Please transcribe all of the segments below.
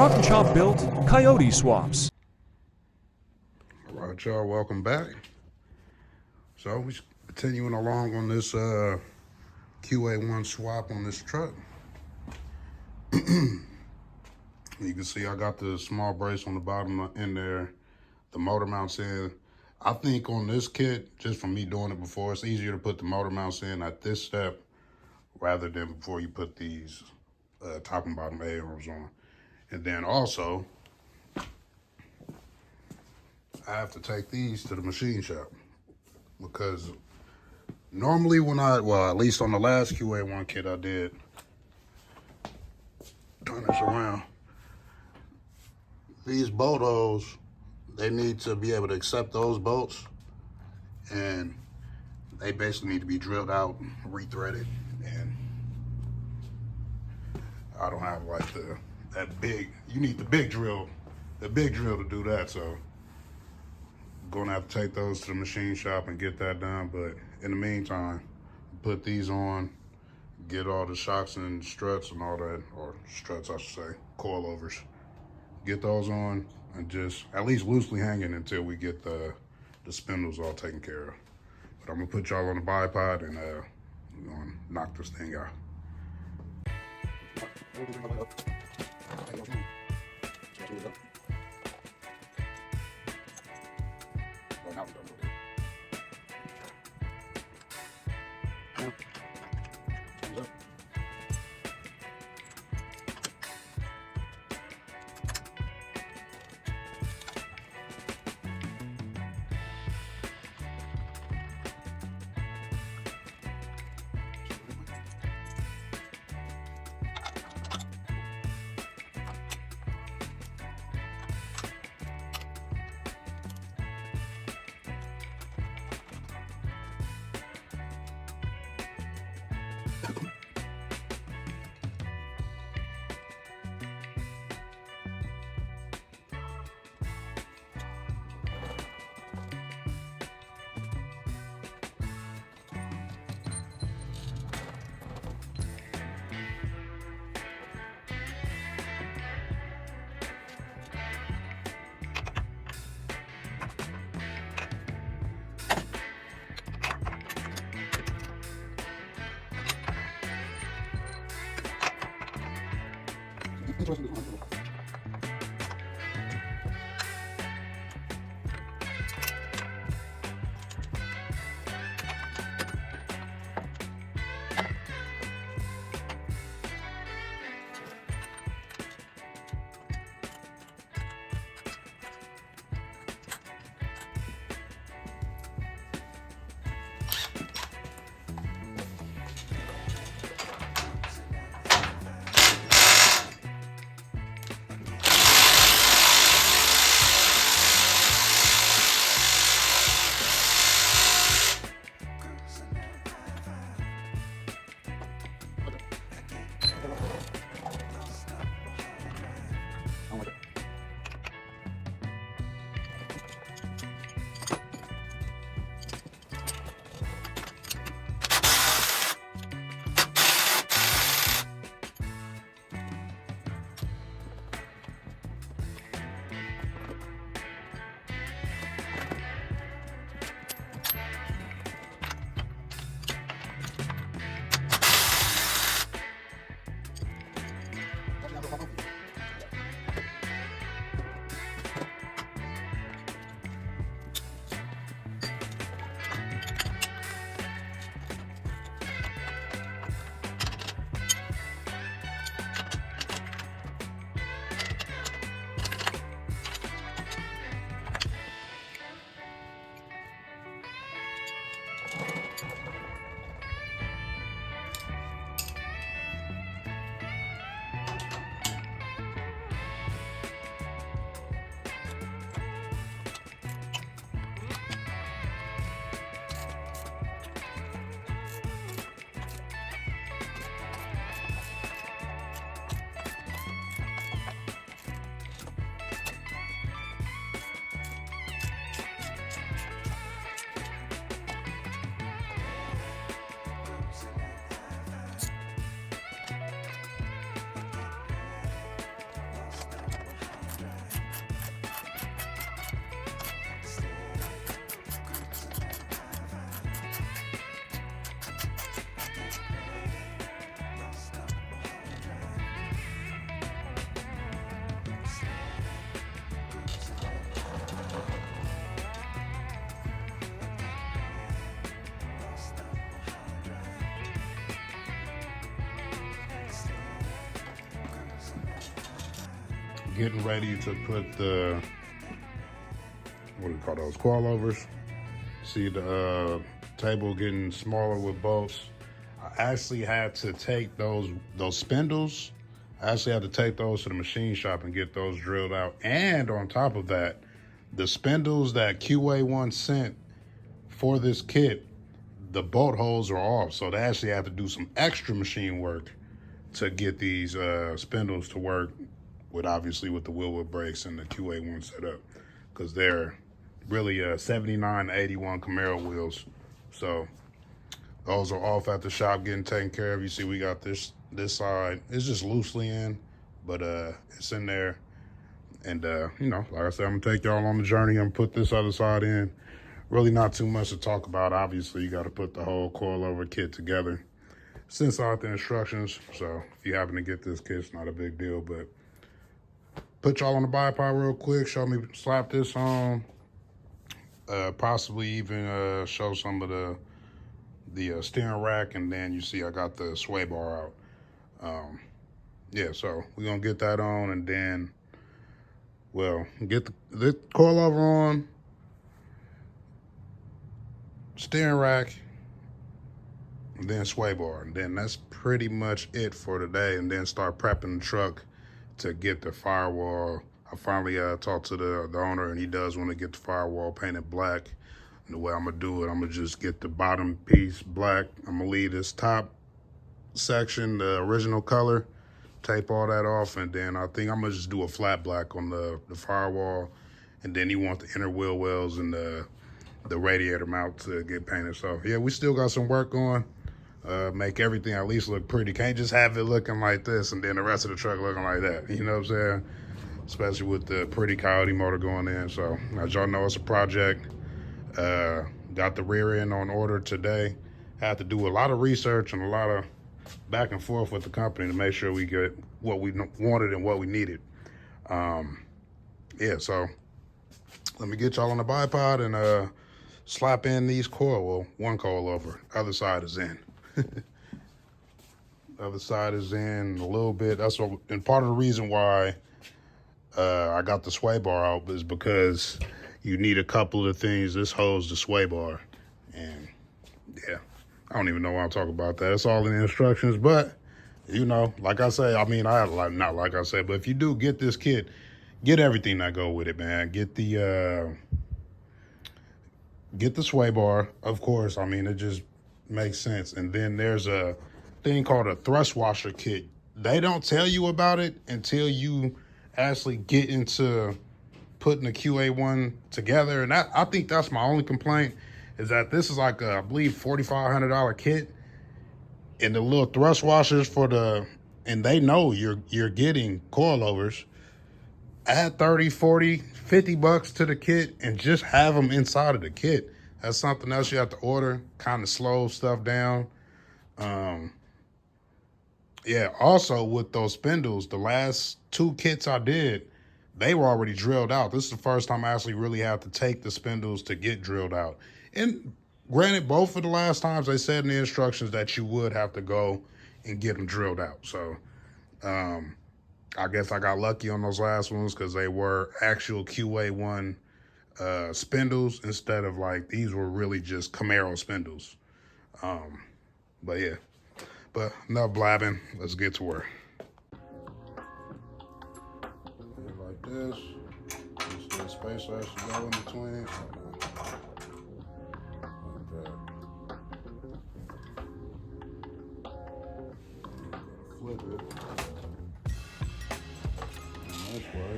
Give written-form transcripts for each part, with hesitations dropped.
Rocknchop built Coyote swaps. All right, y'all, welcome back. So we're continuing along on this Qa1 swap on this truck. You can see I got the small brace on the bottom in there, the motor mounts in. I think on this kit, just from me doing it before, it's easier to put the motor mounts in at this step rather than before you put these top and bottom A-arms on. And then also, I have to take these to the machine shop because normally when at least on the last Qa1 kit I did, turn this around, these bolt holes, they need to be able to accept those bolts, and they basically need to be drilled out, rethreaded, and I don't have like that big, you need the big drill to do that, so I'm gonna have to take those to the machine shop and get that done. But in the meantime, put these on, get all the shocks and struts and all that, or struts I should say, coilovers, get those on and just at least loosely hanging until we get the spindles all taken care of. But I'm gonna put y'all on the bipod and we're gonna knock this thing out. getting ready to put the, what do you call those, coilovers. See the table getting smaller with bolts. I actually had to take those spindles. I actually had to take those to the machine shop and get those drilled out. And on top of that, the spindles that Qa1 sent for this kit, the bolt holes are off. So they actually have to do some extra machine work to get these spindles to work with, obviously, with the wheel with brakes and the Qa1 setup, because they're really 79 81 Camaro wheels. So those are off at the shop getting taken care of. You see we got this side. It's just loosely in, but it's in there. And you know, like I said, I'm gonna take y'all on the journey. I'm gonna put this other side in. Really not too much to talk about. Obviously, you got to put the whole coilover kit together. Since out the instructions, so if you happen to get this kit, it's not a big deal. But put y'all on the bipod real quick. Show me slap this on. Possibly even show some of the steering rack, and then you see I got the sway bar out. Yeah, so we're gonna get that on, and then, well, get the coilover on, steering rack, and then sway bar, and then that's pretty much it for today. And then start prepping the truck to get the firewall. I finally talked to the owner, and he does want to get the firewall painted black. And the way I'm gonna do it, I'm gonna just get the bottom piece black. I'm gonna leave this top section the original color, tape all that off, and then I think I'm gonna just do a flat black on the firewall. And then you want the inner wheel wells and the radiator mount to get painted. So yeah, we still got some work on. Make everything at least look pretty. Can't just have it looking like this and then the rest of the truck looking like that. You know what I'm saying? Especially with the pretty Coyote motor going in. So as y'all know, it's a project. Got the rear end on order today. Had to do a lot of research and a lot of back and forth with the company to make sure we get what we wanted and what we needed. Yeah, so let me get y'all on the bipod and slap in these coil. Well, one coil over. Other side is in. Other side is in a little bit. That's what, and part of the reason why I got the sway bar out is because you need a couple of things. This holds the sway bar, and yeah, I don't even know why I'm talking about that. It's all in the instructions, but you know, like I say, I mean, not like I said, but if you do get this kit, get everything that go with it, man. Get the sway bar, of course. I mean, it just makes sense. And then there's a thing called a thrust washer kit. They don't tell you about it until you actually get into putting the Qa1 together. And I think that's my only complaint, is that this is like a, I believe, $4,500 kit. And the little thrust washers for the, and they know you're getting coilovers. Add 30, 40, 50 bucks to the kit and just have them inside of the kit. That's something else you have to order, kind of slow stuff down. Yeah, also with those spindles, the last two kits I did, they were already drilled out. This is the first time I actually really had to take the spindles to get drilled out. And granted, both of the last times they said in the instructions that you would have to go and get them drilled out. So I guess I got lucky on those last ones because they were actual Qa1 spindles instead of like, these were really just Camaro spindles. But yeah, but enough blabbing, let's get to work. Like this, just the space has to go in between. Like that. Flip it. This way.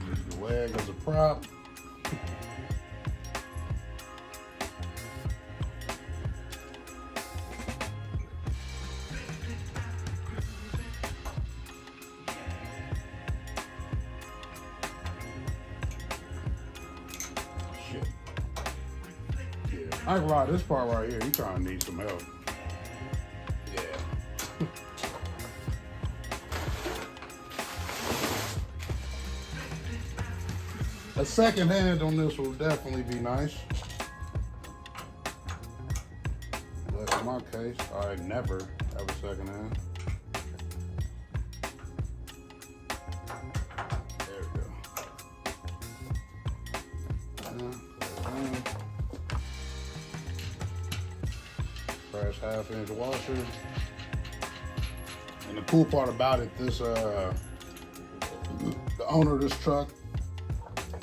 Use the leg as a prop. Shit. Yeah, I ain't gonna lie, this part right here, you kind of need some help. Yeah. A second hand on this will definitely be nice. But case. I never have a second hand. There we go. Fresh 1/2-inch washer. And the cool part about it, this the owner of this truck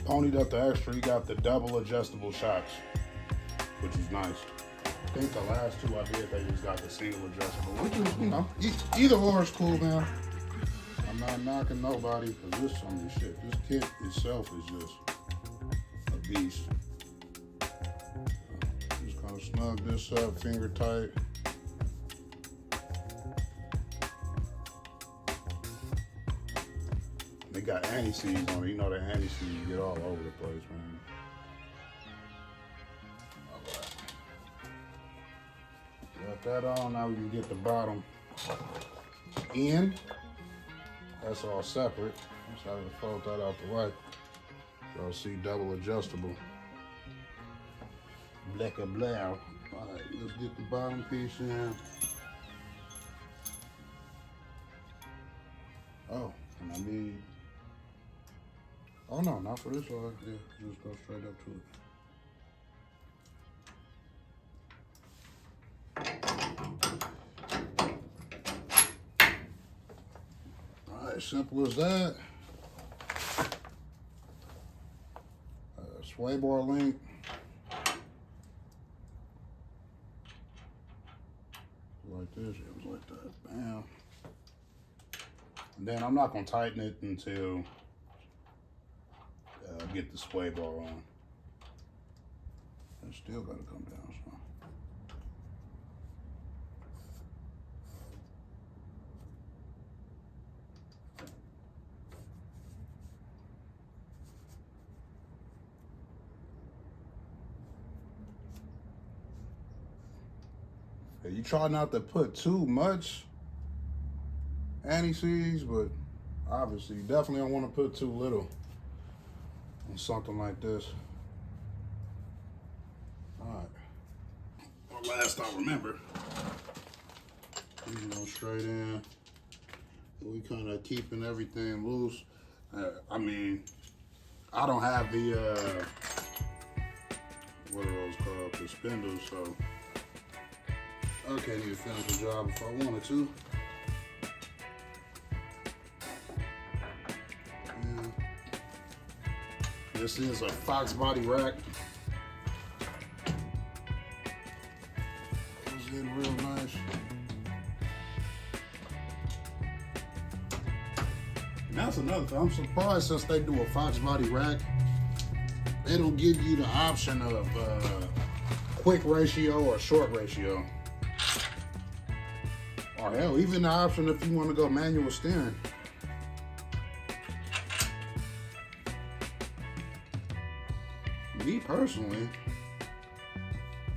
ponied up the extra. He got the double adjustable shocks, which is nice. I think the last two I did, they just got the single adjustable, which is, you know, either or is cool, man. I'm not knocking nobody, because this, I mean, shit, this kit itself is just a beast. Just kind of snug this up, finger tight. They got anti-seize on it. You know the anti-seize get all over the place, man. Got that on, now we can get the bottom in. That's all separate. Just have to fold that out the way. Y'all see double adjustable. Black and blau. All right, let's get the bottom piece in. Oh, and I need, oh no, not for this one. Yeah, just go straight up to it. Simple as that. Sway bar link. Like this, it was like that. Bam. And then I'm not gonna tighten it until I get the sway bar on. It still gotta come down. So. You try not to put too much anti-seize, but obviously you definitely don't want to put too little on something like this. All right. Well, last I remember, these go straight in. We kind of keeping everything loose. I mean, I don't have the what are those called? The spindles, so. I can't even finish the job if I wanted to. Yeah. This is a Fox body rack. Goes in real nice. And that's another thing. I'm surprised since they do a Fox body rack, they don't give you the option of quick ratio or short ratio. Or hell, even the option if you want to go manual steering. Me personally,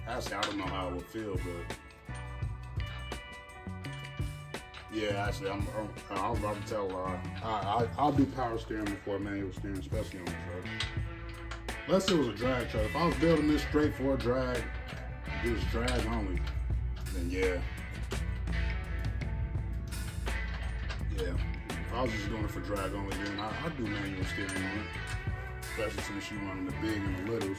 actually I don't know how it would feel, but yeah, actually I'm about to tell I'll do power steering before manual steering, especially on the truck. Unless it was a drag truck. If I was building this straight for a drag, just drag only, then yeah. Yeah, if I was just doing it for drag only, then I'd do manual steering on it. Especially since you running the big and the littles.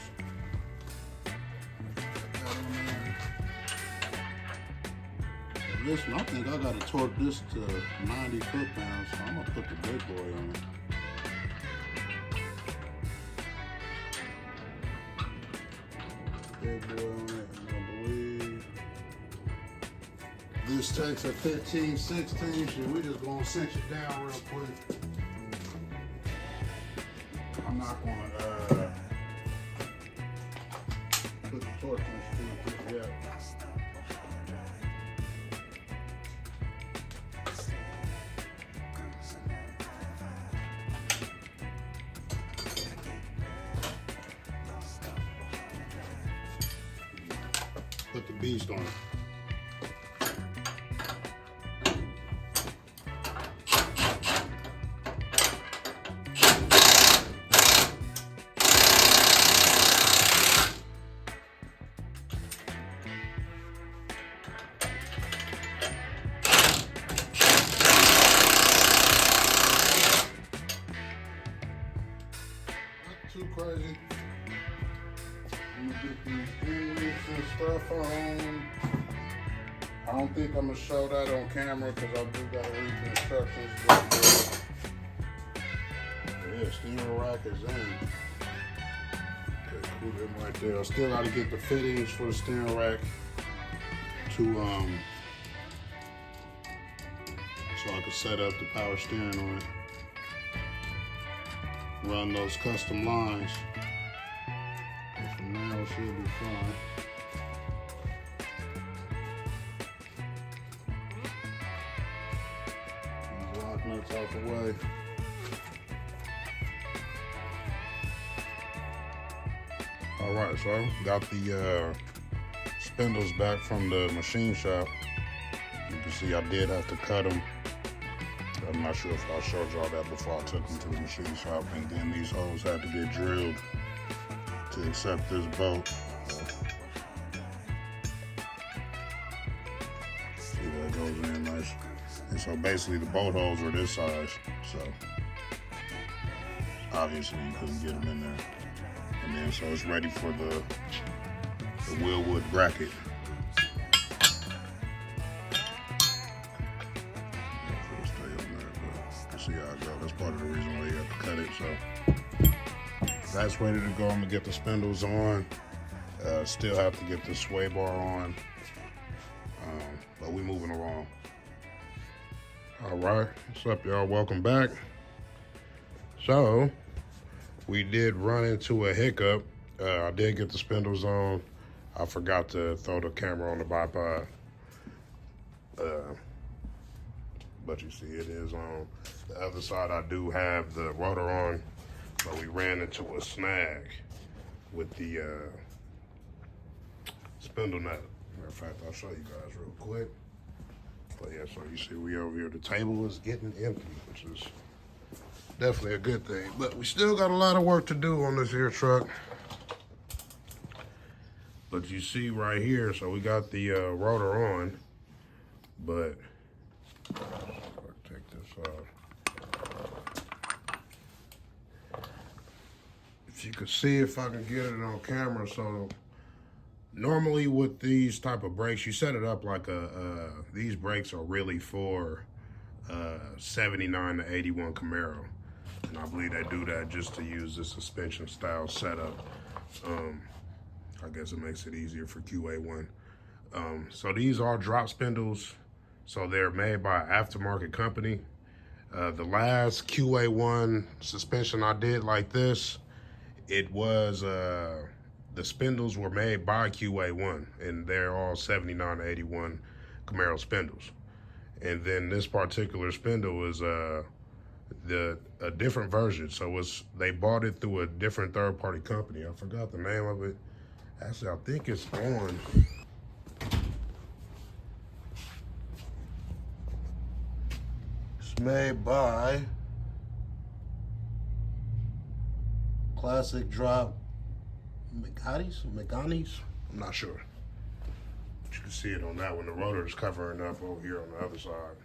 Listen, I think I gotta torque this to 90 foot-pounds, so I'm gonna put the big boy on it. Big boy on it, I'm gonna believe. This takes a 15, 16, shit, we just gonna cinch it down real quick. I'm not gonna put the torque wrench to it yet. Put the beast on it. stuff on. I don't think I'm gonna show that on camera because I do gotta read the instructions. But yeah, steering rack is in. Okay, cool, them right there. I still gotta get the fittings for the steering rack to so I can set up the power steering on it. Run those custom lines. And from now it should be fine. These lock nuts out the way. All right, so got the spindles back from the machine shop. You can see I did have to cut them. I'm not sure if I showed y'all that before I took them to the machine shop. And then these holes had to get drilled to accept this bolt. See that goes in nice. And so basically the bolt holes are this size. So obviously you couldn't get them in there. And then so it's ready for the wheelwood bracket. See how it goes. That's part of the reason why you have to cut it. So that's ready to go. I'm gonna get the spindles on. Still have to get the sway bar on. But we moving along. All right, what's up, y'all? Welcome back. So we did run into a hiccup. I did get the spindles on. I forgot to throw the camera on the bipod. But you see it is on. The other side I do have the rotor on, but we ran into a snag with the spindle nut. Matter of fact, I'll show you guys real quick. But yeah, so you see we over here, the table is getting empty, which is definitely a good thing. But we still got a lot of work to do on this here truck. But you see right here, so we got the rotor on, but take this off. If you could see, if I can get it on camera. So normally with these type of brakes, you set it up like these brakes are really for 79 to 81 Camaro. And I believe they do that just to use the suspension style setup. I guess it makes it easier for Qa1. So these are drop spindles. So they're made by an aftermarket company. The last Qa1 suspension I did like this, it was, the spindles were made by Qa1, and they're all 79 to 81 Camaro spindles. And then this particular spindle is a different version. So they bought it through a different third-party company. I forgot the name of it. Actually, I think it's on. It's made by Classic Drop Meganis? I'm not sure. But you can see it on that one. The rotor is covering up over here on the other side.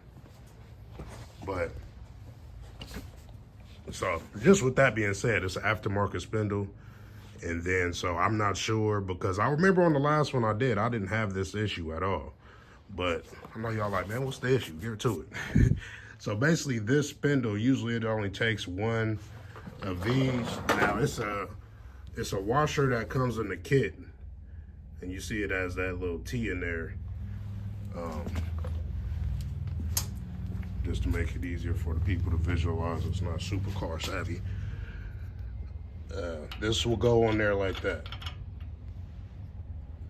But, so just with that being said, it's an aftermarket spindle. And then, so I'm not sure, because I remember on the last one I didn't have this issue at all. But I know y'all like, man, what's the issue? Get to it. So basically this spindle, usually it only takes one of these. Now it's a washer that comes in the kit. And you see it has that little T in there. Just to make it easier for the people to visualize. It's not super car savvy. This will go on there like that,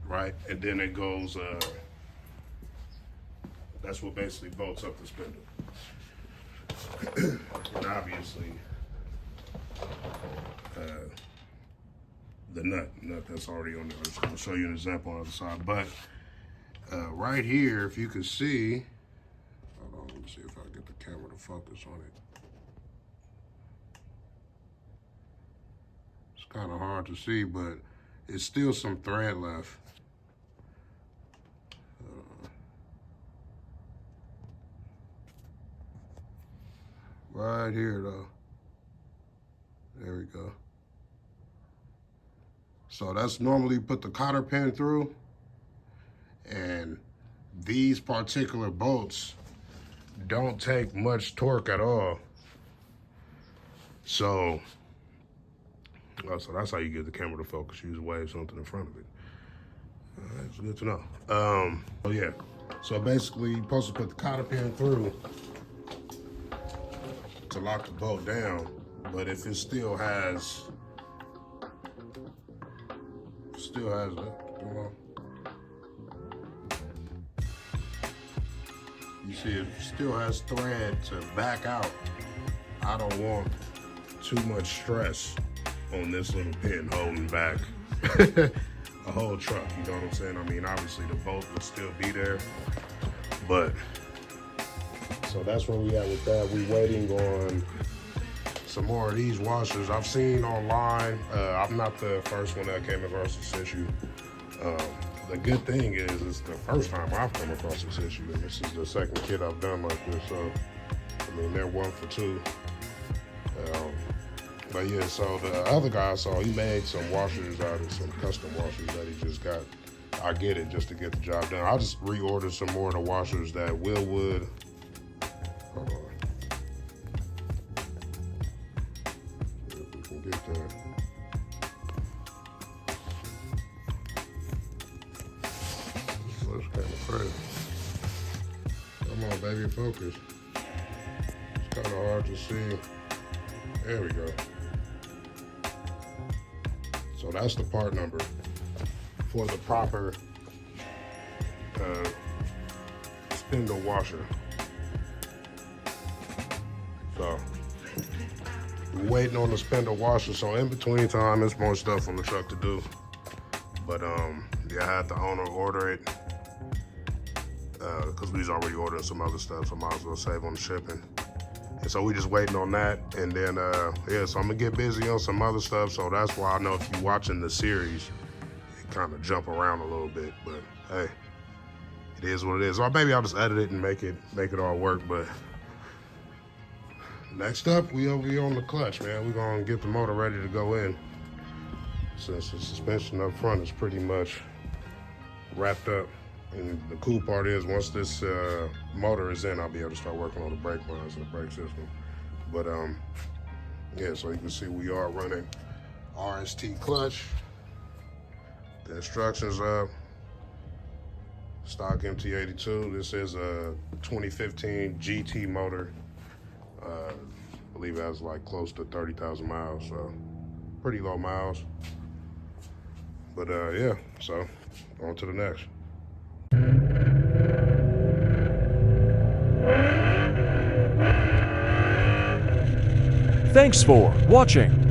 right? And then it goes, that's what basically bolts up the spindle. And obviously, the nut that's already on there. I'm just gonna show you an example on the other side. But right here, if you can see, hold on, let me see if I can get the camera to focus on it. Kind of hard to see, but it's still some thread left. Right here though. There we go. So that's normally put the cotter pin through, And these particular bolts don't take much torque at all. So that's how you get the camera to focus. Use wave something in front of it. It's good to know. Oh yeah. So basically, you're supposed to put the cotter pin through to lock the bolt down. But if it still has you see it still has thread to back out. I don't want too much stress on this little pin holding back a whole truck, you know what I'm saying? I mean, obviously the bolt would still be there, but so that's where we at with that. We waiting on some more of these washers. I've seen online, I'm not the first one that came across this issue. The good thing is it's the first time I've come across this issue, and this is the second kit I've done like this, so I mean, they're 1 for 2. But yeah, so the other guy I saw, he made some washers out of some custom washers that he just got. I get it, just to get the job done. I'll just reorder some more of the washers that Will would. Hold on. See if we can get that. This camera crazy. Come on, baby, focus. It's kind of hard to see. There we go. So that's the part number for the proper spindle washer. So we're waiting on the spindle washer. So in between time, there's more stuff on the truck to do. But yeah, I had the owner order it because we was already ordering some other stuff, so I might as well save on the shipping. And so we just waiting on that, and then yeah, so I'm gonna get busy on some other stuff. So that's why I know if you're watching the series, it kind of jump around a little bit. But hey, it is what it is. Or maybe I'll just edit it and make it all work. But next up, we on the clutch, man. We're gonna get the motor ready to go in, since the suspension up front is pretty much wrapped up. And the cool part is, once this motor is in, I'll be able to start working on the brake lines and the brake system. But yeah, so you can see we are running RST clutch. The instructions up. Stock MT82. This is a 2015 GT motor. I believe it has like close to 30,000 miles, so pretty low miles. But yeah, so on to the next. Thanks for watching.